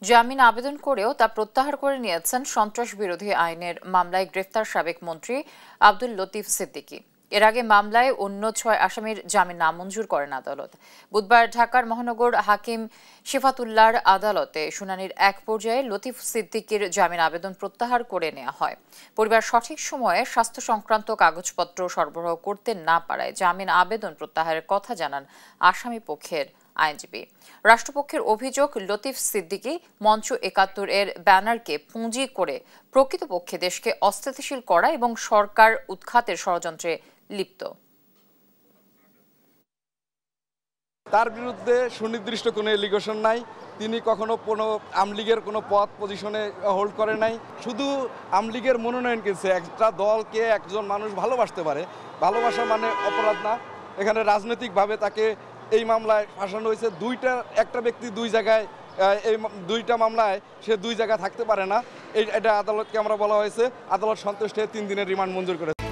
জামিন আবেদন করেও তা প্রত্যাহার করে নিয়েছেন সন্ত্রাস বিরোধী আইনের মামলায় গ্রেফতার সাবেক মন্ত্রী আব্দুল লতিফ সিদ্দিকী। এর আগে মামলায় অন্য ৬ আসামির জামিন নামঞ্জুর করেন আদালত। বুধবার ঢাকার মহানগর হাকিম শিফাতুল্লাহর আদালতে শুনানির এক পর্যায়ে লতিফ সিদ্দিকীর জামিন আবেদন প্রত্যাহার করে নেওয়া হয়। পরিবার সঠিক সময়ে স্বাস্থ্য সংক্রান্ত কাগজপত্র সরবরাহ করতে না পারায় জামিন আবেদন প্রত্যাহারের কথা জানান আসামি পক্ষের আইনজীবী। রাষ্ট্রপক্ষের অভিযোগ, লতিফ সিদ্দিকী মঞ্চ ৭১ এর ব্যানারকে পুঁজি করে প্রকৃতপক্ষে দেশকে অস্থিতিশীল করা এবং সরকার উৎখাতের ষড়যন্ত্রে লিপ্ত। তার বিরুদ্ধে সুনির্দিষ্ট কোনো এলিগেশন নাই। তিনি কখনো কোনো আমলীগের কোনো পদ পজিশনে হোল্ড করে নাই। শুধু আমলীগের মনোনয়ন কিনছে। একটা দলকে একজন মানুষ ভালোবাসতে পারে, ভালোবাসা মানে অপরাধ না। এখানে রাজনৈতিকভাবে তাকে এই মামলায় ফাঁসানো হয়েছে। একটা ব্যক্তি দুই জায়গায়, এই দুইটা মামলায় সে দুই জায়গায় থাকতে পারে না। এটা আদালতকে আমরা বলা হয়েছে। আদালত সন্তুষ্ট হয়ে ৩ দিনের রিমান্ড মঞ্জুর করেছে।